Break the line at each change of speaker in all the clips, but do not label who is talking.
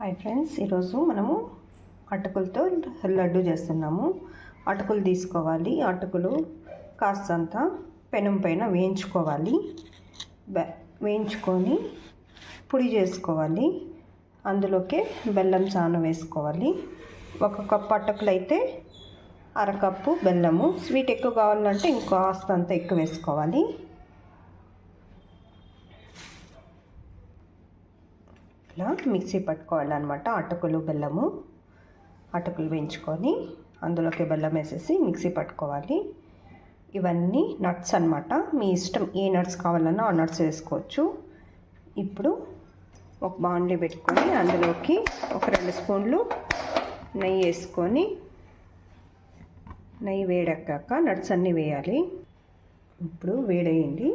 Hi friends, ఈరోజు మనము అటుకులతో లడ్డు చేస్తున్నాము. అటుకులు తీసుకోవాలి. అటుకులు కాస్తంత పెనం పైన వేయించుకోవాలి. వేయించుకొని పొడి చేసుకోవాలి. అందులోకే బెల్లం చాన వేసుకోవాలి. 1 కప్పు అటుకులు అయితే అరకప్పు బెల్లము. స్వీట్ ఎక్కువ కావాలంటే ఇంకాస్తంత ఎక్కువ వేసుకోవాలి. ఇలా మిక్సీ పట్టుకోవాలన్నమాట. అటుకులు బెల్లము, అటుకులు వేయించుకొని అందులోకి బెల్లం వేసేసి మిక్సీ పట్టుకోవాలి. ఇవన్నీ నట్స్ అన్నమాట. మీ ఇష్టం, ఏ నట్స్ కావాలన్నా ఆ నట్స్ వేసుకోవచ్చు. ఇప్పుడు ఒక బాండ్లీ పెట్టుకొని అందులోకి ఒక 2 స్పూన్లు నెయ్యి వేసుకొని, నెయ్యి వేడెక్కాక నట్స్ అన్నీ వేయాలి. ఇప్పుడు వేడయింది.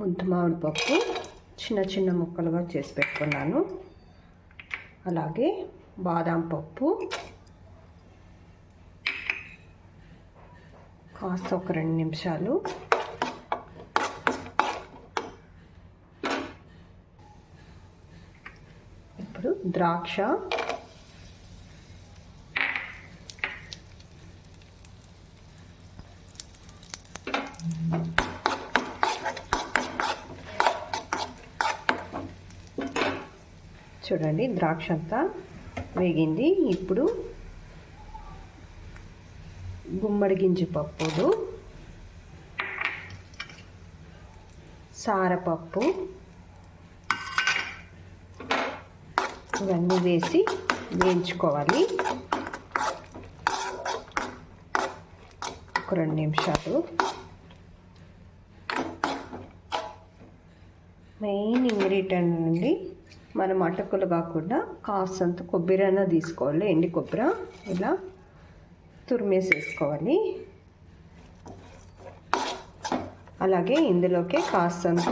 ముంత మామిడి పప్పు చిన్న చిన్న ముక్కలుగా చేసి పెట్టుకున్నాను. అలాగే బాదం పప్పు కాస్త ఒక 2 నిమిషాలు ఇప్పుడు ద్రాక్ష, చూడండి ద్రాక్ష అంతా వేగింది. ఇప్పుడు గుమ్మడి గింజ పప్పులు, సారపప్పు ఇవన్నీ వేసి వేయించుకోవాలి. ఒక 2 నిమిషాలు. మెయిన్ ఇంగ్రీడియంట్ నుండి మనం అటుకులు కాకుండా కాస్తంత కొబ్బరి అన్న తీసుకోవాలి. ఎండి కొబ్బరి ఇలా తురిమేసేసుకోవాలి. అలాగే ఇందులోకి కాస్తంత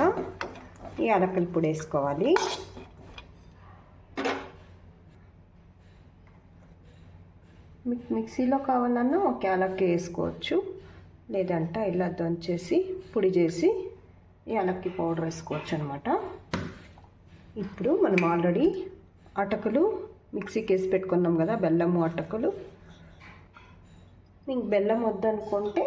యాలకుల పొడి వేసుకోవాలి. మీకు మిక్సీలో కావాలన్నా ఒక యాలక్కి వేసుకోవచ్చు, లేదంటే ఇలా దంచేసి పొడి చేసి యాలక్కి పౌడర్ వేసుకోవచ్చు అనమాట. ఇప్పుడు మనం ఆల్రెడీ అటుకులు మిక్సీకి వేసి పెట్టుకున్నాం కదా, బెల్లము అటుకులు. మీకు బెల్లం వద్దనుకుంటే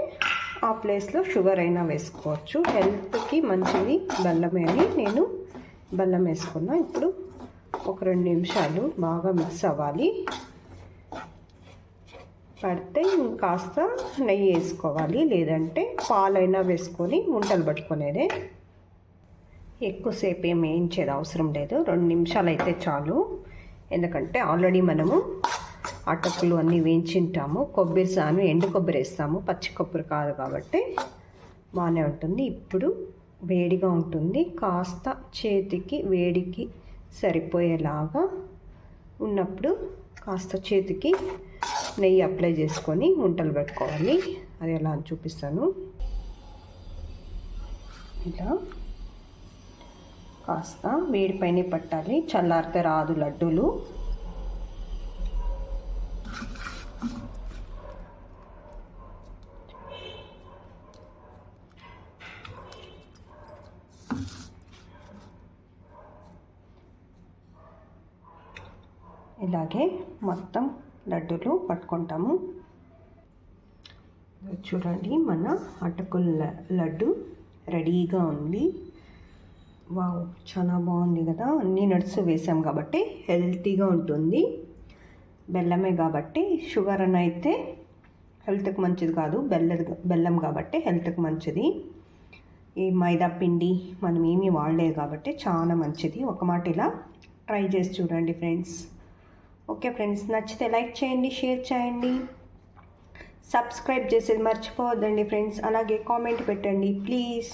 ఆ ప్లేస్లో షుగర్ అయినా వేసుకోవచ్చు. హెల్త్కి మంచిది బెల్లమే అని నేను బెల్లం వేసుకున్నా. ఇప్పుడు ఒక 2 నిమిషాలు బాగా మిక్స్ అవ్వాలి. పడితే కాస్త నెయ్యి వేసుకోవాలి, లేదంటే పాలైనా వేసుకొని ఉంటలు పట్టుకునేదే. ఎక్కువసేపు ఏం వేయించేది అవసరం లేదు, 2 నిమిషాలు అయితే చాలు. ఎందుకంటే ఆల్రెడీ మనము అటుకులు అన్నీ వేయించింటాము. కొబ్బరి సాను ఎండు కొబ్బరి వేస్తాము, పచ్చి కొబ్బరి కాదు కాబట్టి బాగానే ఉంటుంది. ఇప్పుడు వేడిగా ఉంటుంది. కాస్త చేతికి వేడికి సరిపోయేలాగా ఉన్నప్పుడు కాస్త చేతికి నెయ్యి అప్లై చేసుకొని ఉంటలు పెట్టుకోవాలి. అది ఎలా అని చూపిస్తాను. ఇలా కాస్త వేడి పైన పట్టాలి, చల్లారితే రాదు లడ్డూలు. ఇలాగే మొత్తం లడ్డూలు పట్టుకుంటాము. చూడండి, మన అటుకుల లడ్డు రెడీగా ఉంది. వావ్, చాలా బాగుంది కదా. అన్ని నట్స్ వేసాం కాబట్టి హెల్తీగా ఉంటుంది. బెల్లమే కాబట్టి, షుగర్ అని అయితే హెల్త్కి మంచిది కాదు. బెల్లం కాబట్టి హెల్త్కి మంచిది. ఈ మైదా పిండి మనం ఏమీ వాడలేదు కాబట్టి చాలా మంచిది. ఒక మాట ఇలా ట్రై చేసి చూడండి ఫ్రెండ్స్. ఓకే ఫ్రెండ్స్, నచ్చితే లైక్ చేయండి, షేర్ చేయండి, సబ్స్క్రైబ్ చేసేది మర్చిపోవద్దండి ఫ్రెండ్స్. అలాగే కామెంట్ పెట్టండి ప్లీజ్.